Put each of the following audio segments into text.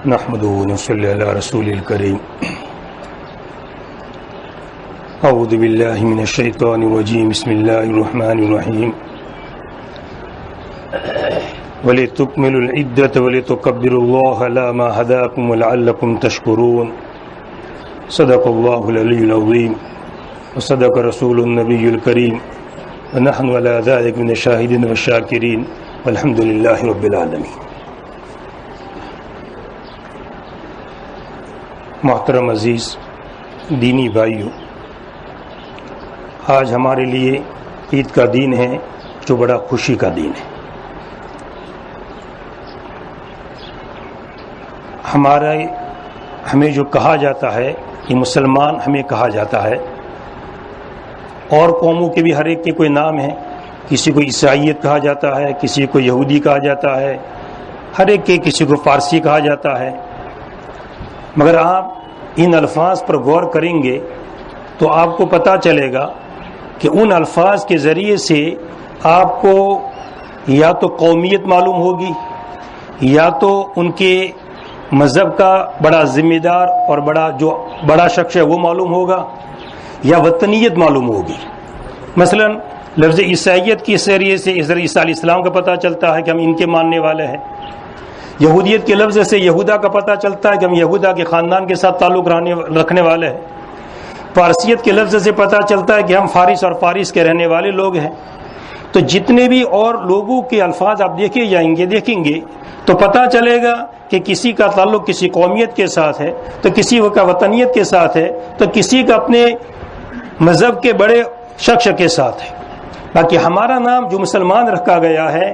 نحمده ونصلي على رسول الكريم. اعوذ بالله من الشيطان الرجيم. بسم الله الرحمن الرحيم. ولتكملوا العدة ولتكبروا الله على ما هداكم ولعلكم تشكرون. صدق الله العلي العظيم وصدق رسول النبي الكريم ونحن على ذلك من الشاهدين والشاكرين والحمد لله رب العالمين. محترم عزیز دینی بھائیو، آج ہمارے لیے عید کا دن ہے جو بڑا خوشی کا دن ہے. ہمیں جو کہا جاتا ہے کہ مسلمان ہمیں کہا جاتا ہے، اور قوموں کے بھی ہر ایک کے کوئی نام ہے. کسی کو عیسائیت کہا جاتا ہے، کسی کو یہودی کہا جاتا ہے، ہر ایک کے کسی کو فارسی کہا جاتا ہے. مگر آپ ان الفاظ پر غور کریں گے تو آپ کو پتہ چلے گا کہ ان الفاظ کے ذریعے سے آپ کو یا تو قومیت معلوم ہوگی، یا تو ان کے مذہب کا بڑا ذمہ دار اور بڑا شخص ہے وہ معلوم ہوگا، یا وطنیت معلوم ہوگی. مثلا لفظ عیسائیت کے ذریعے سے حضرت عیسیٰ علیہ السلام کا پتہ چلتا ہے کہ ہم ان کے ماننے والے ہیں. یہودیت کے لفظ سے یہودا کا پتہ چلتا ہے کہ ہم یہودا کے خاندان کے ساتھ تعلق رکھنے والے ہیں. فارسیت کے لفظ سے پتہ چلتا ہے کہ ہم فارس اور فارس کے رہنے والے لوگ ہیں. تو جتنے بھی اور لوگوں کے الفاظ آپ دیکھیں گے تو پتہ چلے گا کہ کسی کا تعلق کسی قومیت کے ساتھ ہے، تو کسی کا وطنیت کے ساتھ ہے، تو کسی کا اپنے مذہب کے بڑے شخص کے ساتھ ہے. باقی ہمارا نام جو مسلمان رکھا گیا ہے،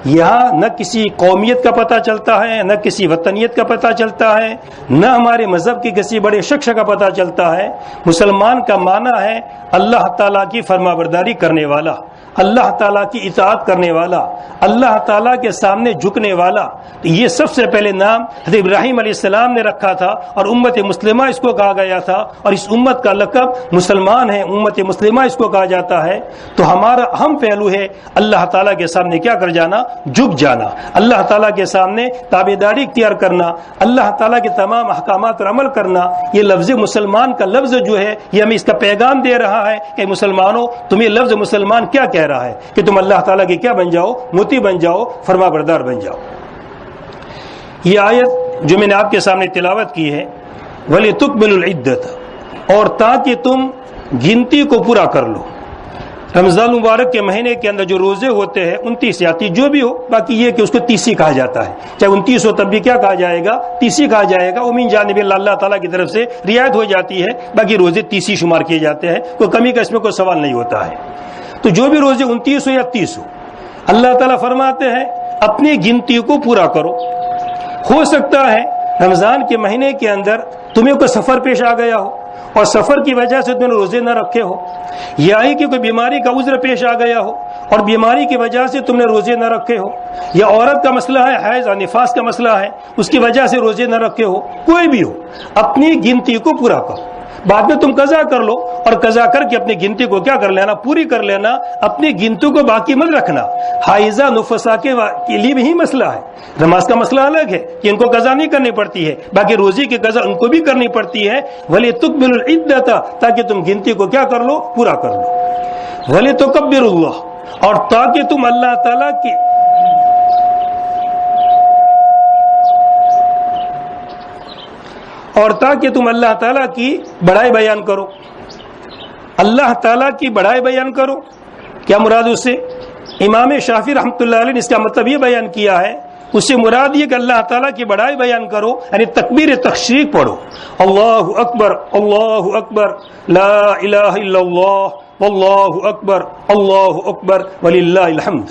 یہاں نہ کسی قومیت کا پتہ چلتا ہے، نہ کسی وطنیت کا پتہ چلتا ہے، نہ ہمارے مذہب کے کسی بڑے شخص کا پتہ چلتا ہے. مسلمان کا معنی ہے اللہ تعالیٰ کی فرمانبرداری کرنے والا، اللہ تعالیٰ کی اطاعت کرنے والا، اللہ تعالیٰ کے سامنے جھکنے والا. یہ سب سے پہلے نام حضرت ابراہیم علیہ السلام نے رکھا تھا، اور امت مسلمہ اس کو کہا گیا تھا، اور اس امت کا لقب مسلمان ہے، امت مسلمہ اس کو کہا جاتا ہے. تو ہمارا اہم پہلو ہے اللہ تعالیٰ کے سامنے کیا کر جانا؟ جھک جانا. اللہ تعالیٰ کے سامنے تابعداری اختیار کرنا، اللہ تعالیٰ کے تمام احکامات پر عمل کرنا. یہ لفظ مسلمان کا لفظ جو ہے یہ ہمیں اس کا پیغام دے رہا ہے کہ مسلمانوں، تمہیں لفظ مسلمان کیا کہہ رہا ہے کہ تم اللہ تعالیٰ کے کیا بن جاؤ؟ مطیع بن جاؤ، فرما بردار بن جاؤ. یہ آیت جو میں نے آپ کے سامنے تلاوت کی ہے، وَلِتُكْمِلُوا الْعِدَّةَ، اور تاکہ تم گنتی کو پورا کر لو. رمضان مبارک کے مہینے کے اندر جو روزے ہوتے ہیں 29 یا 30 جو بھی ہو، باقی یہ کہ اس کو 30 کہا جاتا ہے. چاہے 29 ہو تب بھی کیا کہا جائے گا؟ 30 کہا جائے گا. امین جانب اللہ تعالیٰ کی طرف سے رعایت ہو جاتی ہے، باقی روزے 30 شمار کیے جاتے ہیں. کوئی کمی کا اس میں کوئی سوال نہیں ہوتا ہے. تو جو بھی روزے 29 ہو یا 30 ہو، اللہ تعالیٰ فرماتے ہیں اپنی گنتی کو پورا کرو. ہو سکتا ہے رمضان کے مہینے کے اندر تمہیں کوئی سفر پیش آ گیا ہو، اور سفر کی وجہ سے تم نے روزے نہ رکھے ہو، یا کہ کوئی بیماری کا عذر پیش آ گیا ہو اور بیماری کی وجہ سے تم نے روزے نہ رکھے ہو، یا عورت کا مسئلہ ہے، حیض اور نفاس کا مسئلہ ہے، اس کی وجہ سے روزے نہ رکھے ہو. کوئی بھی ہو، اپنی گنتی کو پورا کرو. بعد میں تم قضا کر لو، اور قضا کر کے اپنی گنتی کو کیا کر لینا؟ پوری کر لینا. اپنی گنتی کو باقی مت رکھنا. حائضہ نفسا کے لیے بھی مسئلہ ہے. نماز کا مسئلہ الگ ہے کہ ان کو قضا نہیں کرنی پڑتی ہے، باقی روزی کی قضا ان کو بھی کرنی پڑتی ہے. وَلِتُكْمِلُوا الْعِدَّةَ، تاکہ تم گنتی کو کیا کر لو؟ پورا کر لو. وَلِتُكَبِّرُوا اللَّهَ، اور تاکہ تم اللہ تعالیٰ کی اللہ تعالیٰ کی بڑائی بیان کرو. اللہ تعالیٰ کی بڑائی بیان کرو. کیا مراد اس سے؟ امام شافعی رحمۃ اللہ علیہ نے اس کا مطلب یہ بیان کیا ہے، اس سے مراد یہ کہ اللہ تعالیٰ کی بڑائی بیان کرو، یعنی تکبیر تشریق پڑھو. اللہ اکبر، اللہ اکبر، لا الہ الا اللہ، واللہ اکبر، اللہ اکبر، وللہ الحمد.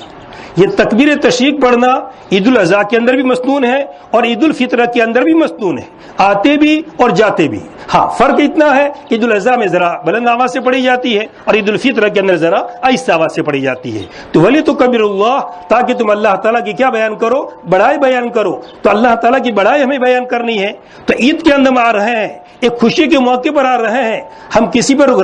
یہ تکبیر تشریق پڑھنا عید الاضحیٰ کے اندر بھی مسنون ہے اور عید الفطر کے اندر بھی مسنون ہے، آتے بھی اور جاتے بھی. ہاں فرق اتنا ہے کہ عید الاضحیٰ میں ذرا بلند آواز سے پڑھی جاتی ہے اور عید الفطر کے اندر ذرا آہستہ آواز سے پڑھی جاتی ہے. تو وَلِتُكَبِّرُوا اللَّهَ، تاکہ تم اللہ تعالیٰ کی کیا بیان کرو؟ بڑائی بیان کرو. تو اللہ تعالیٰ کی بڑائی ہمیں بیان کرنی ہے. تو عید کے اندر آ رہے ہیں، ایک خوشی کے موقع پر آ رہے ہیں، ہم کسی پر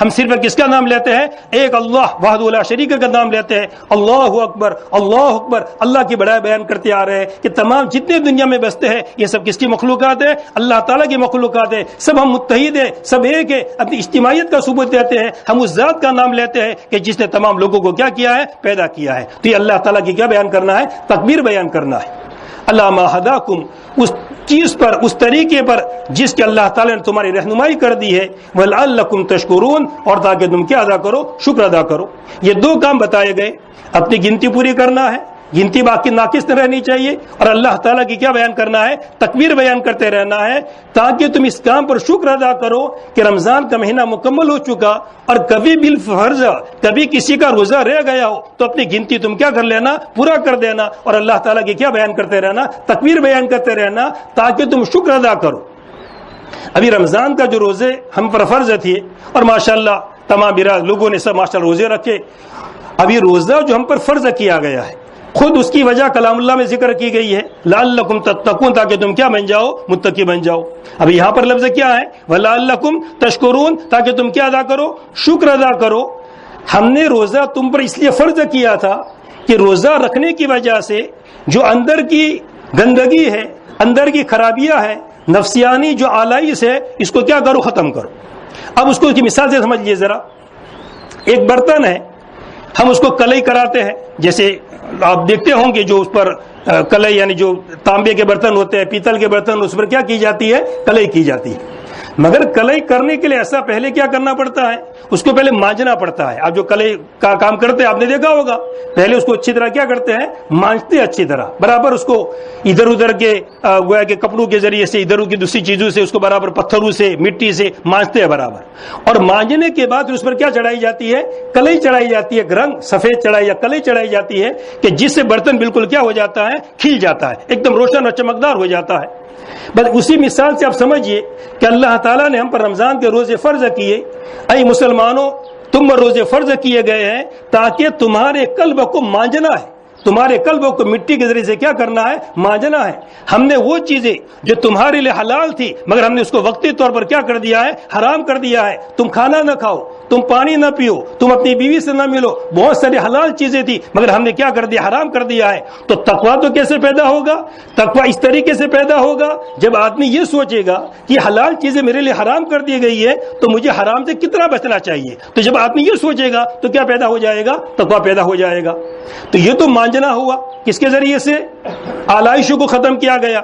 ہم صرف کس کا نام لیتے ہیں؟ ہے؟ ایک اللہ وحدہ لا شریک کا نام لیتے ہیں، اللہ اکبر اللہ اکبر، اللہ کی بڑائی بیان کرتے آ رہے ہیں کہ تمام جتنے دنیا میں بستے ہیں یہ سب کس کی مخلوقات ہے؟ اللہ تعالیٰ کی مخلوقات ہے، سب ہم متحد ہیں، سب ایک ہے، اپنی اجتماعیت کا ثبوت دیتے ہیں، ہم اس ذات کا نام لیتے ہیں کہ جس نے تمام لوگوں کو کیا کیا ہے؟ پیدا کیا ہے۔ تو یہ اللہ تعالیٰ کی کیا بیان کرنا ہے؟ تکبیر بیان کرنا ہے۔ اللہ ما ہداکم، اس چیز پر، اس طریقے پر جس کے اللہ تعالیٰ نے تمہاری رہنمائی کر دی ہے، وَلَعَلَّكُمْ تَشْكُرُونَ، اور تاکہ تم کیا ادا کرو؟ شکر ادا کرو۔ یہ دو کام بتائے گئے، اپنی گنتی پوری کرنا ہے، گنتی باقی ناقص نہ رہنی چاہیے، اور اللہ تعالیٰ کی کیا بیان کرنا ہے؟ تکبیر بیان کرتے رہنا ہے، تاکہ تم اس کام پر شکر ادا کرو کہ رمضان کا مہینہ مکمل ہو چکا، اور کبھی بالفرض کبھی کسی کا روزہ رہ گیا ہو تو اپنی گنتی تم کیا کر لینا؟ پورا کر دینا، اور اللہ تعالیٰ کی کیا بیان کرتے رہنا؟ تکبیر بیان کرتے رہنا، تاکہ تم شکر ادا کرو۔ ابھی رمضان کا جو روزے ہم پر فرض تھے، اور ماشاءاللہ تمام لوگوں نے سب ماشاءاللہ روزے رکھے، ابھی روزہ جو ہم پر فرض کیا گیا ہے، خود اس کی وجہ کلام اللہ میں ذکر کی گئی ہے، لعلکم تتقون، تاکہ تم کیا بن جاؤ؟ متقی بن جاؤ۔ اب یہاں پر لفظ کیا ہے؟ ولعلکم تشکرون، تاکہ تم کیا ادا کرو؟ شکر ادا کرو۔ ہم نے روزہ تم پر اس لیے فرض کیا تھا کہ روزہ رکھنے کی وجہ سے جو اندر کی گندگی ہے، اندر کی خرابیاں ہے، نفسیانی جو آلائش ہے، اس کو کیا کرو؟ ختم کرو۔ اب اس کو کی مثال سے سمجھیے ذرا، ایک برتن ہے، ہم اس کو کلئی کراتے ہیں، جیسے آپ دیکھتے ہوں گے جو اس پر کلئی، یعنی جو تانبے کے برتن ہوتے ہیں، پیتل کے برتن، اس پر کیا کی جاتی ہے؟ کلئی کی جاتی ہے۔ مگر کلئی کرنے کے لیے ایسا پہلے کیا کرنا پڑتا ہے؟ اس کو پہلے مانجنا پڑتا ہے۔ آپ جو کلئی کا کام کرتے ہیں آپ نے دیکھا ہوگا، پہلے اس کو اچھی طرح کیا کرتے ہیں؟ مانجتے ہیں اچھی طرح، برابر اس کو ادھر ادھر کے گویا کہ کپڑوں کے ذریعے سے، ادھر کی دوسری چیزوں سے اس کو برابر پتھروں سے، مٹی سے مانجتے ہیں برابر، اور مانجنے کے بعد اس پر کیا چڑھائی جاتی ہے؟ کلئی چڑھائی جاتی ہے، رنگ سفید چڑھائی یا کلئی چڑھائی جاتی ہے، کہ جس سے برتن بالکل کیا ہو جاتا ہے؟ کھل جاتا ہے، ایک دم روشن اور چمکدار ہو جاتا ہے۔ بس اسی مثال سے آپ سمجھیے کہ اللہ تعالیٰ نے ہم پر رمضان کے روزے فرض کیے، اے مسلمانوں تم پر روزے فرض کیے گئے ہیں تاکہ تمہارے قلب کو مانجنا ہے، تمہارے قلب کو مٹی کے ذریعے سے کیا کرنا ہے؟ مانجنا ہے۔ ہم نے وہ چیزیں جو تمہارے لیے حلال تھی مگر ہم نے اس کو وقتی طور پر کیا کر دیا ہے؟ حرام کر دیا ہے۔ تم کھانا نہ کھاؤ، تم پانی نہ پیو، تم اپنی بیوی سے نہ ملو، بہت ساری حلال چیزیں تھی مگر ہم نے کیا کر دیا؟ حرام کر دیا ہے۔ تو تقویٰ تو کیسے پیدا ہوگا؟ تقویٰ اس طریقے سے پیدا ہوگا جب آدمی یہ سوچے گا کہ حلال چیزیں میرے لیے حرام کر دی گئی ہے تو مجھے حرام سے کتنا بچنا چاہیے۔ تو جب آدمی یہ سوچے گا تو کیا پیدا ہو جائے گا؟ تقویٰ پیدا ہو جائے گا۔ تو یہ تو مانجنا ہوا، کس کے ذریعے سے؟ آلائشوں کو ختم کیا گیا۔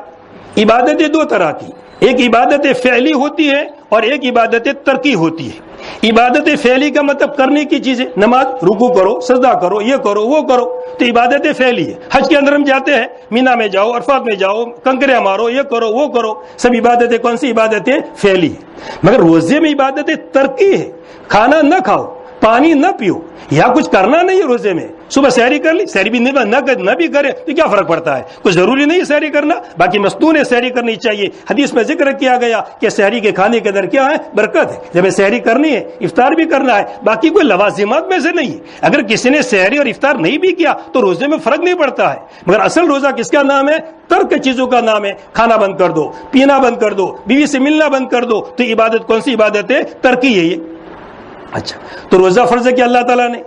عبادتیں دو طرح کی، ایک عبادت فعلی ہوتی ہے اور ایک عبادت ترکی ہوتی ہے۔ عبادت فعلی کا مطلب کرنے کی چیزیں، نماز، رکوع کرو، سجدہ کرو، یہ کرو وہ کرو، تو عبادت فعلی ہے۔ حج کے اندر ہم جاتے ہیں، مینا میں جاؤ، عرفات میں جاؤ، کنکریاں مارو، یہ کرو وہ کرو، سب عبادتیں کون سی؟ عبادتیں فعلی ہے۔ مگر روزے میں عبادت ترکی ہے، کھانا نہ کھاؤ، پانی نہ پیو، یا کچھ کرنا نہیں ہے روزے میں، صبح سحری کر لی، سحری بھی نہ بھی کرے تو کیا فرق پڑتا ہے؟ کچھ ضروری نہیں ہے سحری کرنا، باقی مستون ہے سحری کرنی چاہیے۔ حدیث میں ذکر کیا گیا کہ سحری کے کھانے کے اندر کیا ہے؟ برکت ہے۔ جب سحری کرنی ہے، افطار بھی کرنا ہے، باقی کوئی لوازمات میں سے نہیں ہے۔ اگر کسی نے سحری اور افطار نہیں بھی کیا تو روزے میں فرق نہیں پڑتا ہے، مگر اصل روزہ کس کا نام ہے؟ ترک چیزوں کا نام ہے۔ کھانا بند کر دو، پینا بند کر دو، بیوی سے ملنا بند کر دو، تو عبادت کون سی عبادت ہے؟ ترکی ہے یہ۔ اچھا، تو روزہ فرض کیا اللہ تعالیٰ نے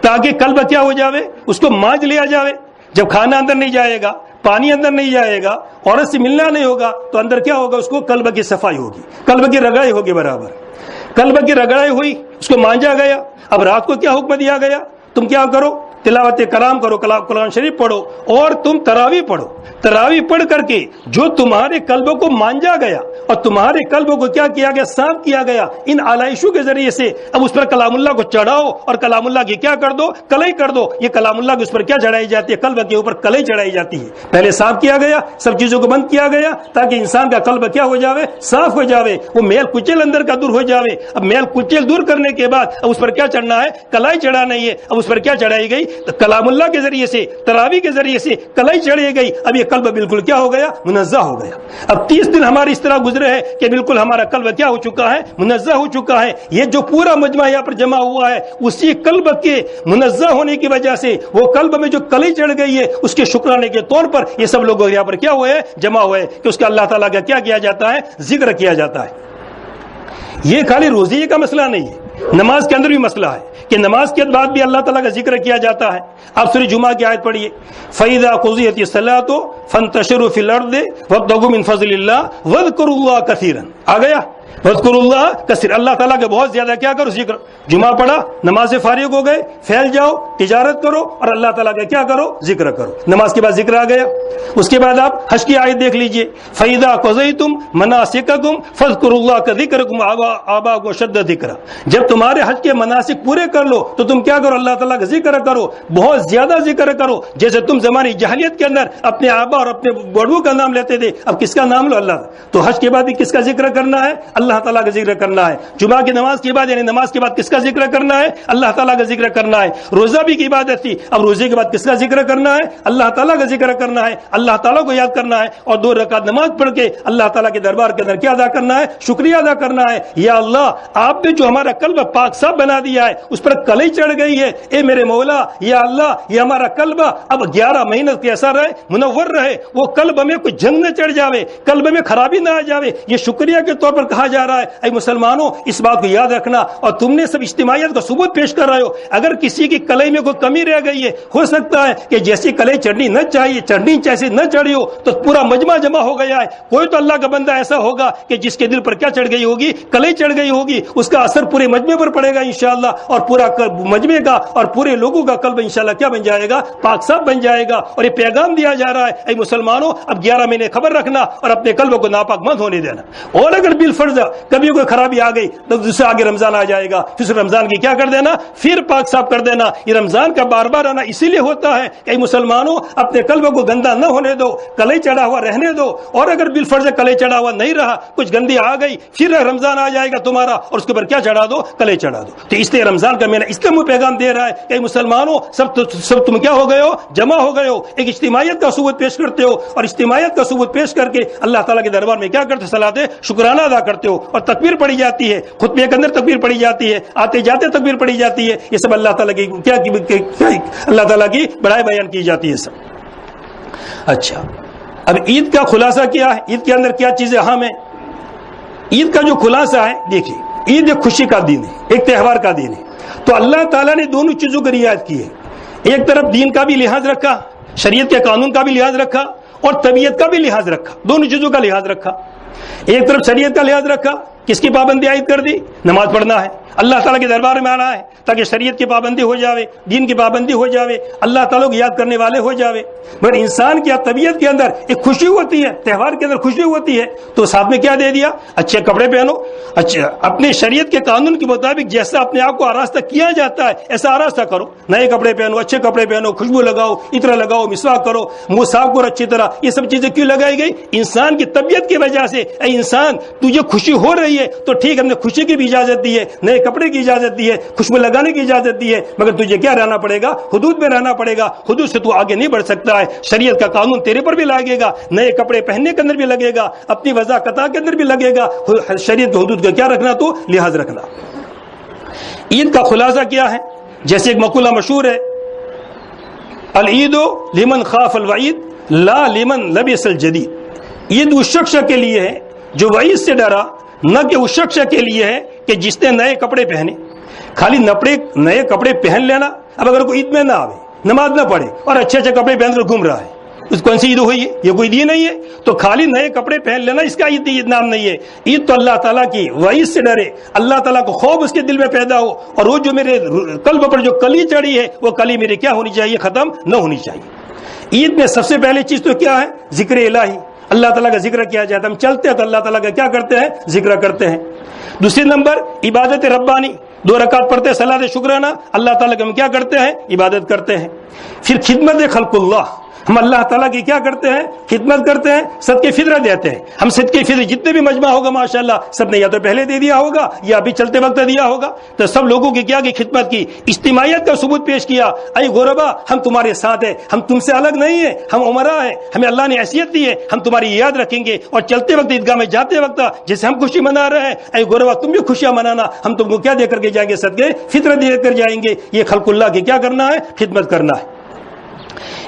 تاکہ قلب کیا ہو جاوے؟ اس کو مانج لیا جاوے۔ جب کھانا اندر نہیں جائے گا، پانی اندر نہیں جائے گا، عورت سے ملنا نہیں ہوگا تو اندر کیا ہوگا؟ اس کو قلب کی صفائی ہوگی، قلب کی رگڑائی ہوگی، برابر قلب کی رگڑائی ہوئی، اس کو مانجا گیا۔ اب رات کو کیا حکم دیا گیا؟ تم کیا کرو؟ تلاوت کلام کرو، قرآن شریف پڑھو، اور تم تراویح پڑھو۔ تراویح پڑھ کر کے جو تمہارے قلب کو مانجا گیا اور تمہارے قلب کو کیا کیا گیا؟ صاف کیا گیا ان آلائشوں کے ذریعے سے۔ اب اس پر کلام اللہ کو چڑھاؤ اور کلام اللہ کی کیا کر دو؟ کلئی کر دو۔ یہ کلام اللہ کے اس پر کیا چڑھائی جاتی ہے؟ قلب کے اوپر کلئی چڑھائی جاتی ہے۔ پہلے صاف کیا گیا، سب چیزوں کو بند کیا گیا تاکہ انسان کا قلب کیا ہو جاوے؟ صاف ہو جاوے، وہ میل کچل اندر کا دور ہو جاوے۔ اب میل کچل دور کرنے کے بعد اب اس پر کیا چڑھنا ہے؟ کلائی چڑھانا ہے۔ اب اس پر کیا چڑھائی گئی؟ کلام اللہ کے ذریعے سے، تراویح کے ذریعے سے کلائی چڑھی گئی۔ اب یہ قلب بالکل کیا ہو گیا؟ منزہ ہو گیا۔ اب 30 دن ہمارے اس طرح گزرے ہیں کہ بالکل ہمارا قلب کیا ہو چکا ہے؟ منزہ ہو چکا ہے۔ یہ جو پورا مجمع یہاں پر جمع ہوا ہے اسی قلب کے منزہ ہونے کی وجہ سے، وہ قلب میں جو کلی چڑھ گئی ہے اس کے شکرانے کے طور پر یہ سب لوگ یہاں پر کیا ہوئے ہیں؟ جمع ہوئے کہ اس کا اللہ تعالیٰ کا کیا کیا جاتا ہے؟ ذکر کیا جاتا ہے۔ یہ خالی روزے کا مسئلہ نہیں ہے، نماز کے اندر بھی مسئلہ ہے کہ نماز کے بعد بھی اللہ تعالیٰ کا ذکر کیا جاتا ہے. آپ سورہ جمعہ کی آیت پڑھیے, فَإِذَا قُضِيَتِ الصَّلَاةُ فَانتَشِرُوا فِي الْأَرْضِ وَابْتَغُوا مِن فَضْلِ اللَّهِ وَاذْكُرُوا اللَّهَ كَثِيرًا. آ گیا وَاذْكُرُوا اللَّهَ كَثِيرًا, اللہ تعالیٰ کے بہت زیادہ کیا کرو ذکر. جمعہ پڑھا, نماز سے فارغ ہو گئے, پھیل جاؤ, تجارت کرو اور اللہ تعالیٰ کا کیا کرو, ذکر کرو. نماز کے بعد ذکر آ گیا. اس کے بعد آپ حج کی آیت دیکھ لیجئے, فَإِذَا قَضَيْتُم مَنَاسِكَكُمْ فَاذْكُرُوا اللَّهَ كَذِكْرِكُمْ آبَاءَكُمْ وَأَشَدَّ ذِكْرًا. جب تمہارے حج کے مناسک پورے کر لو تو تم کیا کرو, اللہ تعالیٰ کا ذکر کرو, بہت زیادہ ذکر کرو, جیسے تم زمانے جاہلیت کے اندر اپنے آبا اور اپنے بڑوں کا نام لیتے تھے. اب کس کا نام لو, اللہ. تو حج کے بعد بھی کس کا ذکر کرنا ہے, اللہ تعالیٰ کا ذکر کرنا ہے. جمعہ کی نماز کے بعد یعنی نماز کے بعد کس کا ذکر کرنا ہے, اللہ تعالیٰ کا ذکر کرنا ہے. روزہ بھی کی عبادت تھی, اب روزے کے بعد کس کا ذکر کرنا ہے, اللہ تعالیٰ کا ذکر کرنا ہے, اللہ تعالیٰ کو یاد کرنا ہے, اور 2 رکعت نماز پڑھ کے اللہ تعالیٰ کے دربار کے اندر کیا ادا کرنا ہے, شکریہ ادا کرنا ہے. یا اللہ, آپ نے جو ہمارا قلب پاک صاف بنا دیا ہے, اس پر کلی چڑھ گئی ہے, اے میرے مولا, یا اللہ, یہ ہمارا قلب اب 11 مہینے کیسا رہے, منور رہے, وہ قلب میں کوئی جنگ نہ چڑھ جاوے, قلب میں خرابی نہ آ جاوے. یہ شکریہ کے طور پر کہا جا رہا ہے. اے مسلمانوں, اس بات کو یاد رکھنا, اور تم نے سب اجتماعیت کا ثبوت پیش کر رہے ہو. اگر کسی کی کلائی میں کوئی کمی رہ گئی ہے, ہو سکتا ہے کہ جیسی کلائی چڑھنی نہ چاہیے, چڑھنی جیسی نہ چڑھی ہو, تو پورا مجمع جمع ہو گیا ہے. کوئی تو اللہ کا بندہ ایسا ہوگا کہ جس کے دل پر کیا چڑھ گئی ہوگی, کلائی چڑھ گئی ہوگی, اس کا اثر پورے مجمع پر پڑے گا انشاءاللہ, اور پورا مجمع کا اور پورے لوگوں کا قلب انشاءاللہ کیا بن جائے گا, پاک صاف بن جائے گا. اور یہ پیغام دیا جا رہا ہے, اے مسلمانوں, اب 11 مہینے خبر رکھنا اور اپنے قلب کو ناپاک مت ہونے دینا. اور اگر بالفرض کبھی کوئی خرابی آ گئی تو دوسرے آگے رمضان آ جائے گا, پھر رمضان کی کیا کر دینا, پھر پاک صاف کر دینا. یہ رمضان کا بار بار آنا اسی لیے ہوتا ہے کہ مسلمانوں اپنے قلب کو گندا نہ ہونے دو, کلے چڑھا ہوا رہنے دو. اور اگر بالفرض کلے چڑھا ہوا نہیں رہا, کچھ گندی آ گئی, پھر رمضان آ جائے گا تمہارا, اور اس کے اوپر کیا چڑھا دو, کلے چڑھا دو. تو اس لیے رمضان کا مہینہ اس لیے پیغام دے رہا ہے کہ مسلمانوں سب تم کیا ہو گئے ہو, جمع ہو گئے ہو, ایک اجتماعیت کا ثبوت پیش کرتے ہو, اور اجتماعیت کا ثبوت پیش کر کے اللہ تعالیٰ کے دربار میں کیا کرتے, صلاۃ شکرانہ ادا کرتے ہو, اور تکبیر پڑھی جاتی ہے, خطبے کے اندر تکبیر پڑھی جاتی ہے, آتے جاتے تکبیر پڑھی جاتی ہے. یہ سب اللہ تعالیٰ کی کیا اللہ تعالیٰ کی بڑائی بیان کی جاتی ہے سب. اچھا, اب عید کا خلاصہ کیا ہے, عید کے اندر کیا چیزیں اہم ہیں. عید کا جو خلاصہ ہے, دیکھیے, عید ایک خوشی کا دن ہے, ایک تہوار کا دن ہے. تو اللہ تعالیٰ نے دونوں چیزوں کی رعایت کی ہے. ایک طرف دین کا بھی لحاظ رکھا, شریعت کے قانون کا بھی لحاظ رکھا, اور طبیعت کا بھی لحاظ رکھا, دونوں چیزوں کا لحاظ رکھا. ایک طرف شریعت کا لحاظ رکھا, کس کی پابندی عائد کر دی, نماز پڑھنا ہے, اللہ تعالیٰ کے دربار میں آنا ہے تاکہ شریعت کی پابندی ہو جاوے, دین کی پابندی ہو جاوے, اللہ تعالیٰ کو یاد کرنے والے ہو جاوے. مگر انسان کی طبیعت کے اندر ایک خوشی ہوتی ہے, تہوار کے اندر خوشی ہوتی ہے, تو ساتھ میں کیا دے دیا, اچھے کپڑے پہنو, اچھا اپنے شریعت کے قانون کے مطابق جیسا اپنے آپ کو آراستہ کیا جاتا ہے ایسا آراستہ کرو, نئے کپڑے پہنو, اچھے کپڑے پہنو, خوشبو لگاؤ, عطر لگاؤ, مسواک کرو, منہ صاف کرو اچھی طرح. یہ سب چیزیں کیوں لگائی گئی, انسان کی طبیعت کی وجہ سے. اے انسان, تجھے خوشی ہو رہی ہے تو ٹھیک, ہم نے خوشی کی بھی اجازت دی ہے, نئے کپڑے کی اجازت دی ہے, خوشبو لگانے کی اجازت دی ہے, مگر تجھے کیا رہنا پڑے گا, حدود میں رہنا پڑے گا. حدود سے تو آگے نہیں بڑھ سکتا ہے. شریعت کا قانون تیرے پر بھی لگے گا, نئے کپڑے پہننے کے اندر بھی لگے گا, اپنی وضع قطع کے اندر بھی لگے گا. شریعت کی حدود کا کیا رکھنا, تو لحاظ رکھنا. عید کا خلاصہ کیا ہے, جیسے ایک مقولہ مشہور ہے, العید لمن خاف الوعید لا لمن لبس الجدید. عید اس شخص کے لیے ہے جو وعید سے ڈرا, نہ کہ اس شخص کے لیے ہے کہ جس نے نئے کپڑے پہنے. خالی نئے کپڑے پہن لینا, اب اگر کوئی عید میں نہ آوے, نماز نہ پڑھے اور اچھے اچھے کپڑے پہن کر گھوم رہا ہے, اس کون سی عید ہوئی ہے, یہ کوئی عید نہیں ہے. تو خالی نئے کپڑے پہن لینا اس کا عید نام نہیں ہے. عید تو اللہ تعالیٰ کی وعید سے ڈرے, اللہ تعالیٰ کو خوف اس کے دل میں پیدا ہو, اور وہ جو میرے قلب پر جو کلی چڑھی ہے وہ کلی میری کیا ہونی چاہیے, ختم نہ ہونی چاہیے. عید میں سب سے پہلی چیز تو کیا ہے, ذکر الہی, اللہ تعالیٰ کا ذکر کیا جاتا ہے. ہم چلتے ہیں تو اللہ تعالیٰ کا کیا کرتے ہیں, ذکر کرتے ہیں. دوسری نمبر عبادت ربانی, 2 رکعت پڑھتے ہیں صلاۃ شکرانہ, اللہ تعالیٰ کے ہم کیا کرتے ہیں, عبادت کرتے ہیں. پھر خدمت خلق اللہ, ہم اللہ تعالیٰ کی کیا کرتے ہیں, خدمت کرتے ہیں, صدقے فطرہ دیتے ہیں. ہم صدقے فطرہ جتنے بھی مجمع ہوگا ماشاءاللہ سب نے یا تو پہلے دے دیا ہوگا یا ابھی چلتے وقت دیا ہوگا, تو سب لوگوں کی کیا کی خدمت کی, اجتماعیت کا ثبوت پیش کیا. اے غربا, ہم تمہارے ساتھ ہیں, ہم تم سے الگ نہیں ہیں, ہم عمرہ ہیں, ہمیں اللہ نے حیثیت دی ہے, ہم تمہاری یاد رکھیں گے. اور چلتے وقت عیدگاہ میں جاتے وقت جیسے ہم خوشی منا رہے ہیں, اے غربا تم بھی خوشیاں منانا, ہم تم کو کیا دے کر کے جائیں گے, صدقے فطرہ دے کر جائیں گے. یہ خلق اللہ کی کیا کرنا ہے, خدمت کرنا ہے.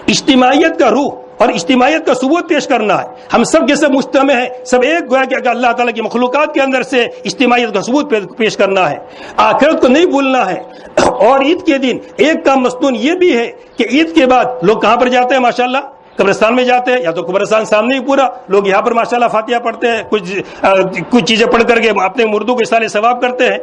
اجتماعیت کا روح اور اجتماعیت کا ثبوت پیش کرنا ہے. ہم سب کے سب مجتمع ہیں, سب ایک گویا کہ اللہ تعالیٰ کی مخلوقات کے اندر سے اجتماعیت کا ثبوت پیش کرنا ہے. آخرت کو نہیں بھولنا ہے. اور عید کے دن ایک کام مسنون یہ بھی ہے کہ عید کے بعد لوگ کہاں پر جاتے ہیں؟ ماشاءاللہ قبرستان میں جاتے ہیں, یا تو قبرستان سامنے ہی پورا, لوگ یہاں پر ماشاءاللہ فاتحہ پڑھتے ہیں, کچھ چیزیں پڑھ کر کے اپنے مردوں کو ایصال ثواب کرتے ہیں.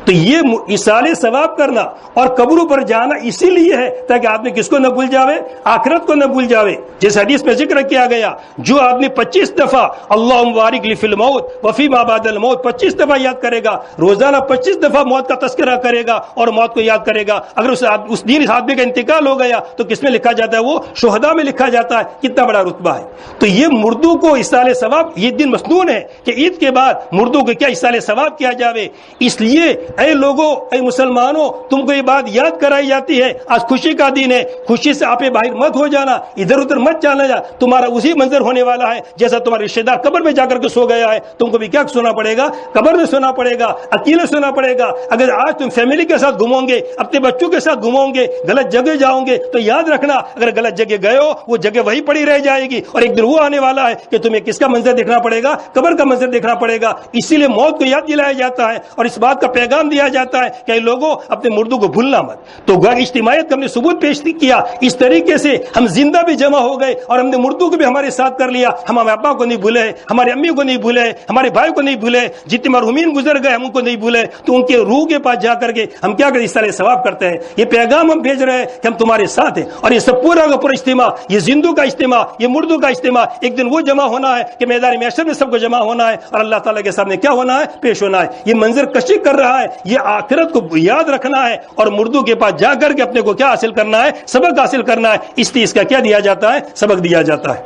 تو یہ ایصال ثواب کرنا اور قبروں پر جانا اسی لیے ہے تاکہ آدمی کس کو نہ بھول جاوے؟ آخرت کو نہ بھول جاوے. جیسے حدیث میں ذکر کیا گیا, جو آدمی 25 دفعہ اللہم بارک لی فی الموت وفی ما بعد الموت 25 دفعہ یاد کرے گا, روزانہ 25 دفعہ موت کا تذکرہ کرے گا اور موت کو یاد کرے گا, اگر اس دن اس آدمی کا انتقال ہو گیا تو کس میں لکھا جاتا ہے؟ وہ شہداء میں لکھا جاتا ہے. کتنا بڑا رتبہ ہے. تو یہ مردوں کو ایصال ثواب, یہ دن مسنون ہے کہ عید کے بعد مردوں کو کیا ایصال ثواب کیا جاوے. اس لیے اے لوگوں, اے مسلمانوں, تم کو یہ بات یاد کرائی جاتی ہے. آج خوشی کا دن ہے, خوشی سے آپ باہر مت ہو جانا, ادھر ادھر مت چلنا جا. تمہارا اسی منظر ہونے والا ہے جیسا تمہارا رشتہ دار قبر میں جا کر کے سو گیا ہے, تم کو بھی کیا سونا پڑے گا؟ قبر میں سونا پڑے گا, اکیلے سونا پڑے گا. اگر آج تم فیملی کے ساتھ گھومو گے, اپنے بچوں کے ساتھ گھومو گے, غلط جگہ جاؤ گے, تو یاد رکھنا اگر غلط جگہ گئے ہو وہ جگہ وہی پڑی رہ جائے گی, اور ایک دن وہ آنے والا ہے کہ تمہیں کس کا منظر دیکھنا پڑے گا؟ قبر کا منظر دیکھنا پڑے گا. اسی لیے موت کو یاد دلایا جاتا ہے اور اس بات کا پیغام دیا جاتا ہے کہ لوگوں اپنے مردوں کو بھولنا مت. تو اجتماعیت کا ہم نے ثبوت پیش کیا. اس طریقے سے ہم زندہ بھی جمع ہو گئے اور ہم نے مردوں کو بھی ہمارے ساتھ کر لیا. ہم ہمارے ابا کو نہیں بھولے, ہمارے امی کو نہیں بھولے, ہمارے بھائی کو نہیں بھولے, جتنے مرحومین گزر گئے ہم ان کو نہیں بھولے. تو ان کے روح کے پاس جا کر کے ہم کیا کریں؟ اس طرح ثواب کرتے ہیں. یہ پیغام ہم بھیج رہے ہیں کہ ہم تمہارے ساتھ ہیں. اور یہ سب پورا کا پورا اجتماع, یہ زندوں کا اجتماع, یہ مردوں کا اجتماع, ایک دن وہ جمع ہونا ہے کہ میدان محشر میں سب کو جمع ہونا ہے اور اللہ تعالیٰ کے سامنے کیا ہونا ہے؟ پیش ہونا ہے. یہ منظر کشی کر رہا ہے, یہ آخرت کو یاد رکھنا ہے اور مردوں کے پاس جا کر کے اپنے کو کیا حاصل کرنا ہے؟ سبق حاصل کرنا ہے. اس لیے اس کا کیا دیا جاتا ہے؟ سبق دیا جاتا ہے.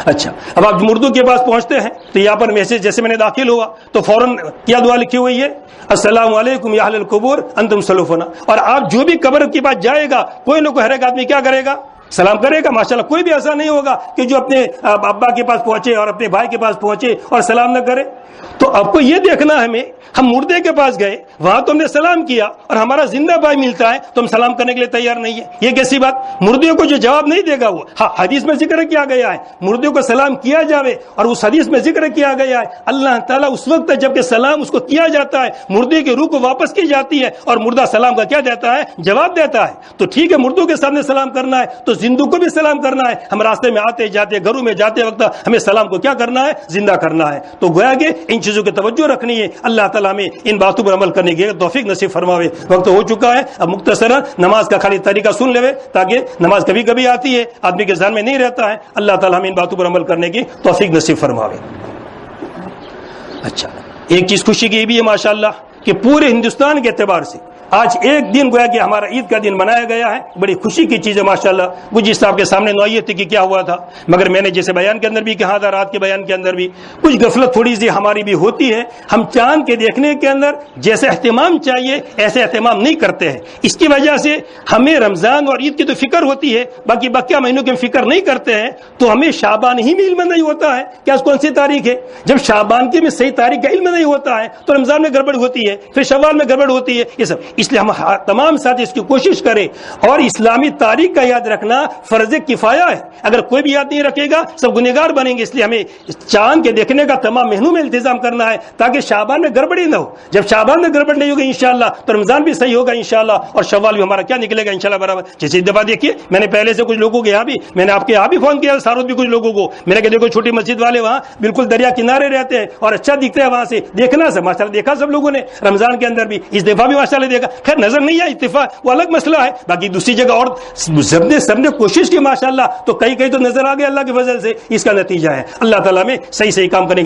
اچھا, اب آپ مردوں کے پاس پہنچتے ہیں تو یہاں پر میسج جیسے میں نے داخل ہوا تو فوراً کیا دعا لکھی ہوئی ہے؟ السلام علیکم یا اہل القبور انتم سلفنا. اور آپ جو بھی قبر کے پاس جائے گا, کوئی نہ کوئی ہر ایک آدمی کیا کرے گا؟ سلام کرے گا. ماشاءاللہ کوئی بھی ایسا نہیں ہوگا کہ جو اپنے ابا کے پاس پہنچے اور اپنے بھائی کے پاس پہنچے اور سلام نہ کرے. تو آپ کو یہ دیکھنا ہے, ہم مردے کے پاس گئے, وہاں تو ہم نے سلام کیا اور ہمارا زندہ بھائی ملتا ہے تو ہم سلام کرنے کے لیے تیار نہیں ہے. یہ کیسی بات؟ مردے کو جو جواب نہیں دے گا وہ, ہاں حدیث میں ذکر کیا گیا ہے مردے کو سلام کیا جاوے, اور اس حدیث میں ذکر کیا گیا ہے اللہ تعالیٰ اس وقت جب کہ سلام اس کو کیا جاتا ہے مردے کی روح کو واپس کی جاتی ہے اور مردہ سلام کا کیا دیتا ہے؟ جواب دیتا ہے. تو ٹھیک ہے, مردوں کے سامنے سلام کرنا ہے تو زندوں کو بھی سلام کرنا ہے. ہم راستے میں آتے جاتے, گھروں میں جاتے وقت ہمیں سلام کو کیا کرنا ہے؟ زندہ کرنا ہے. تو گویا کہ ان چیزوں کی توجہ رکھنی ہے. اللہ تعالیٰ ہمیں ان باتوں پر عمل کرنے کی توفیق نصیب فرماوے. وقت ہو چکا ہے, اب مختصرا نماز کا خالی طریقہ سن لے تاکہ نماز کبھی کبھی آتی ہے, آدمی کے ذہن میں نہیں رہتا ہے. اللہ تعالیٰ ہمیں ان باتوں پر عمل کرنے کی توفیق نصیب فرماوے. اچھا, ایک چیز خوشی کی بھی ہے ماشاءاللہ کہ پورے ہندوستان کے اعتبار سے آج ایک دن گویا کہ ہمارا عید کا دن منایا گیا ہے. بڑی خوشی کی چیز ہے ماشاءاللہ. کچھ جس صاحب کے سامنے نوعیت تھی کہ کیا ہوا تھا, مگر میں نے جیسے بیان کے اندر بھی کہا تھا, رات کے بیان کے اندر بھی کچھ غفلت تھوڑی سی ہماری بھی ہوتی ہے. ہم چاند کے دیکھنے کے اندر جیسے اہتمام چاہیے ایسے اہتمام نہیں کرتے ہیں. اس کی وجہ سے ہمیں رمضان اور عید کی تو فکر ہوتی ہے, باقی بقیہ مہینوں کی ہم فکر نہیں کرتے ہیں. تو ہمیں شعبان ہی میں علم نہیں ہوتا ہے کہ آج کون سی تاریخ ہے. جب شعبان کی میں صحیح تاریخ کا علم نہیں ہوتا ہے تو رمضان میں گڑبڑ ہوتی ہے, پھر شوال میں گڑبڑ ہوتی ہے. یہ سب اس لیے ہم تمام ساتھی اس کی کوشش کریں. اور اسلامی تاریخ کا یاد رکھنا فرض کفایہ ہے. اگر کوئی بھی یاد نہیں رکھے گا سب گنہگار بنیں گے. اس لیے ہمیں چاند کے دیکھنے کا تمام مہینوں میں انتظام کرنا ہے تاکہ شعبان میں گڑبڑی نہ ہو. جب شعبان میں گڑبڑ نہیں ہوگی انشاءاللہ تو رمضان بھی صحیح ہوگا انشاءاللہ, اور شوال بھی ہمارا کیا نکلے گا انشاءاللہ برابر. جیسے دفعہ دیکھیے میں نے پہلے سے کچھ لوگوں کے یہاں بھی, میں نے آپ کے یہاں بھی فون کیا, سارود بھی کچھ لوگوں کو میں نے کہا دیکھو چھوٹی مسجد والے وہاں بالکل دریا کنارے رہتے ہیں اور اچھا دکھتا ہے وہاں سے, دیکھنا سب ماشاءاللہ دیکھا سب لوگوں نے رمضان کے اندر بھی. اس دفعہ بھی ماشاءاللہ دیکھا, خیر نظر نہیں آیا اتفاق وہ الگ مسئلہ ہے. باقی دوسری جگہ اور سب نے کوشش کی ماشاءاللہ, تو کئی تو نظر آ گئے اللہ کی فضل سے. اس کا نتیجہ ہے اللہ تعالیٰ میں صحیح کام کرنے